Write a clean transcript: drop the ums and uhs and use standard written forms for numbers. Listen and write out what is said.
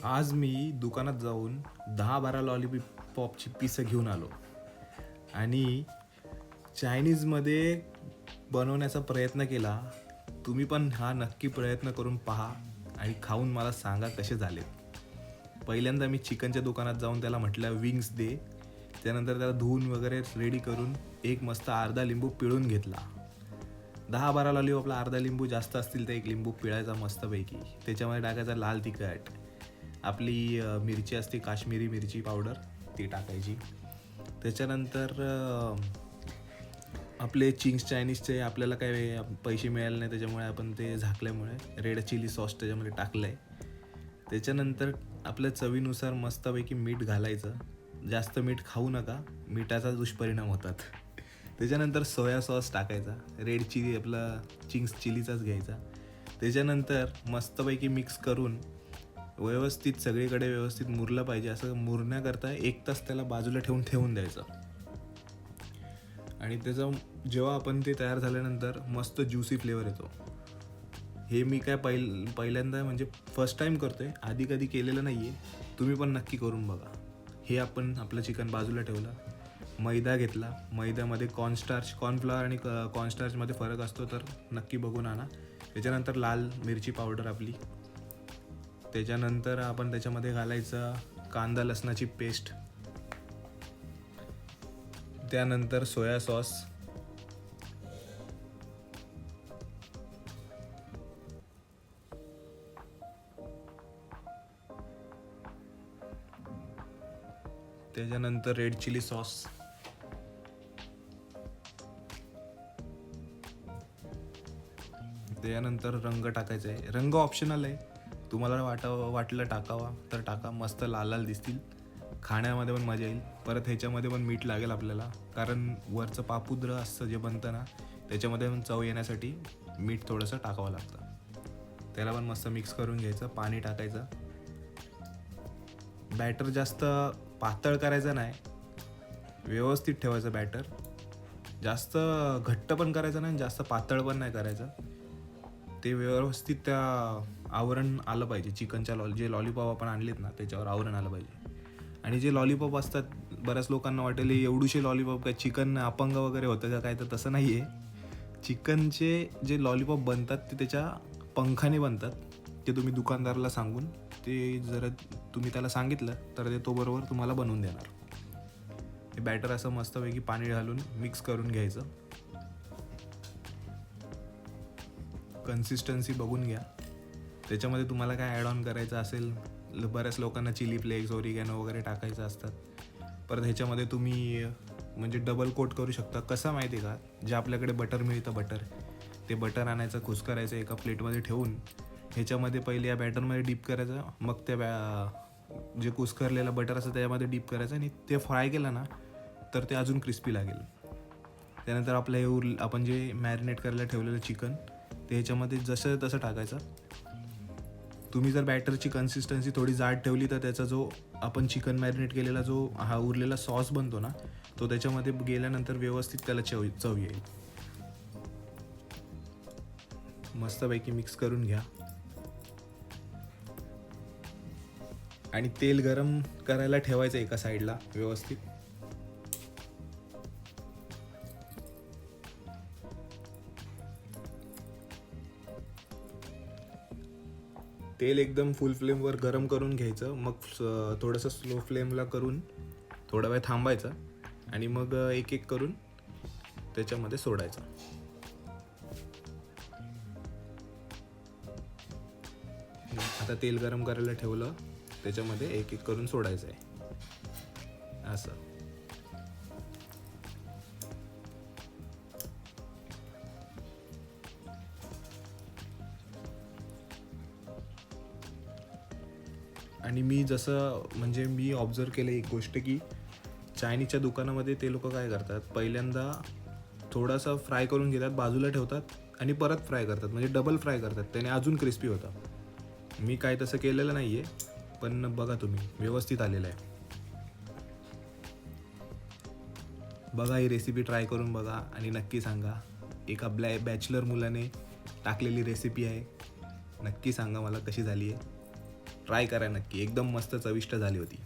आज मी दुकानात जाऊन 10-12 लॉलीपॉपची पिसं घेऊन आलो आणि चायनीजमध्ये बनवण्याचा प्रयत्न केला. तुम्ही पण हा नक्की प्रयत्न करून पहा आणि खाऊन मला सांगा कसे झालेत. पहिल्यांदा मी चिकनच्या दुकानात जाऊन त्याला म्हटलं विंग्स दे. त्यानंतर त्याला धुवून वगैरे रेडी करून एक मस्त अर्धा लिंबू पिळून घेतला. 10-12 लॉलीपॉपला अर्धा लिंबू जास्त असतील तर एक लिंबू पिळायचा मस्तपैकी. त्याच्यामध्ये टाकायचा लाल तिखट, आपली मिरची असते काश्मीरी मिरची पावडर ती टाकायची. त्याच्यानंतर आपले चिंग्स चायनीजचे आपल्याला काय पैसे मिळाले नाही त्याच्यामुळे आपण ते झाकल्यामुळे रेड चिली सॉस त्याच्यामध्ये टाकलं आहे. त्याच्यानंतर आपल्या चवीनुसार मस्तपैकी मीठ घालायचं. जास्त मीठ खाऊ नका, मिठाचा दुष्परिणाम होतात. त्याच्यानंतर सोया सॉस टाकायचा, रेड चिली आपला चिंग्स चिलीचाच घ्यायचा. त्याच्यानंतर मस्तपैकी मिक्स करून व्यवस्थित सगळीकडे व्यवस्थित मुरलं पाहिजे. असं मुरण्याकरता 1 तास त्याला बाजूला ठेवून द्यायचं. आणि त्याचं जेव्हा आपण ते तयार झाल्यानंतर मस्त ज्युसी फ्लेवर येतो. हे मी काय पहिल्यांदा म्हणजे फर्स्ट टाईम करतोय, आधी कधी केलेलं नाही आहे. तुम्ही पण नक्की करून बघा. हे आपण आपलं चिकन बाजूला ठेवलं, मैदा घेतला. मैद्यामध्ये कॉर्नफ्लॉवर आणि कॉर्नस्टार्चमध्ये फरक असतो तर नक्की बघून आणा. त्याच्यानंतर लाल मिरची पावडर आपली. त्याच्यानंतर आपण त्याच्यामध्ये घालायचं कांदा लसणाची पेस्ट. त्यानंतर सोया सॉस. त्याच्यानंतर रेड चिली सॉस. त्यानंतर रंग टाकायचा आहे. रंग ऑप्शनल आहे, तुम्हाला वाटलं टाकावा तर टाका. मस्त लाल लाल दिसतील, खाण्यामध्ये पण मजा येईल. परत ह्याच्यामध्ये पण मीठ लागेल आपल्याला, कारण वरचं पापुद्र असतं जे बनतं ना त्याच्यामध्ये पण चव येण्यासाठी मीठ थोडंसं टाकावं लागतं. त्याला पण मस्त मिक्स करून घ्यायचं. पाणी टाकायचं. बॅटर जास्त पातळ करायचं नाही, व्यवस्थित ठेवायचं बॅटर. जास्त घट्ट पण करायचं नाही, जास्त पातळ पण नाही करायचं. ते व्यवस्थित त्या आवरण आलं पाहिजे. चिकनच्या जे लॉलीपॉप आपण आणलेत ना त्याच्यावर आवरण आलं पाहिजे. आणि जे लॉलीपॉप असतात, बऱ्याच लोकांना वाटेल एवढूशे लॉलीपॉप काय चिकन अपंग वगैरे होतं का काय, तर तसं नाही आहे. चिकनचे जे लॉलीपॉप बनतात ते त्याच्या पंखाने बनतात. ते तुम्ही दुकानदाराला सांगून ते जर तुम्ही त्याला सांगितलं तर ते तो बरोबर तुम्हाला बनवून देणार. हे बॅटर असं मस्तपैकी पाणी घालून मिक्स करून घ्यायचं. कन्सिस्टन्सी बघून घ्या. त्याच्यामध्ये तुम्हाला काय ॲड ऑन करायचं असेल, बऱ्याच लोकांना चिली फ्लेक्स ओरिगॅनो वगैरे टाकायचं असतात. परत ह्याच्यामध्ये तुम्ही म्हणजे डबल कोट करू शकता. कसं माहिती आहे का, जे आपल्याकडे बटर मिळतं ते बटर आणायचं, कुस्करायचं, एका प्लेटमध्ये ठेवून ह्याच्यामध्ये पहिले या बॅटरमध्ये डीप करायचं. मग त्या जे कुस्करलेलं बटर असतं त्याच्यामध्ये डीप करायचं आणि ते फ्राय केलं ना तर ते अजून क्रिस्पी लागेल. त्यानंतर आपलं आपण जे मॅरिनेट करायला ठेवलेलं चिकन ते ह्याच्यामध्ये जसं तसं टाकायचं. तुम्ही जर बॅटरची कन्सिस्टन्सी थोडी जाड ठेवली तर त्याचा जो आपण चिकन मॅरिनेट केलेला जो हा उरलेला सॉस बनतो ना तो त्याच्यामध्ये गेल्यानंतर व्यवस्थित त्याला चव येईल. मस्तपैकी मिक्स करून घ्या. आणि तेल गरम करायला ठेवायचं एका साईडला व्यवस्थित. तेल एकदम फुल फ्लेमवर गरम करून घ्यायचं. मग थोडंसं स्लो फ्लेमला करून थोडा वेळ थांबायचं आणि मग एक एक करून त्याच्यामध्ये सोडायचं. आता तेल गरम करायला ठेवलं, त्याच्यामध्ये एक एक करून सोडायचं आहे असं. आणि मी ऑब्झर्व केलं एक गोष्ट की चायनीजच्या दुकानामध्ये ते लोक काय करतात, पहिल्यांदा थोडासा फ्राय करून घेतात, बाजूला ठेवतात आणि परत फ्राय करतात, म्हणजे डबल फ्राय करतात. त्याने अजून क्रिस्पी होतं. मी काय तसं केलेलं नाही आहे, पण बघा तुम्ही व्यवस्थित आलेलं आहे. बघा ही रेसिपी ट्राय करून बघा आणि नक्की सांगा. एका बॅचलर मुलाने टाकलेली रेसिपी आहे, नक्की सांगा मला कशी झाली आहे. ट्राय करा नक्की, एकदम मस्त चविष्ट झाली होती.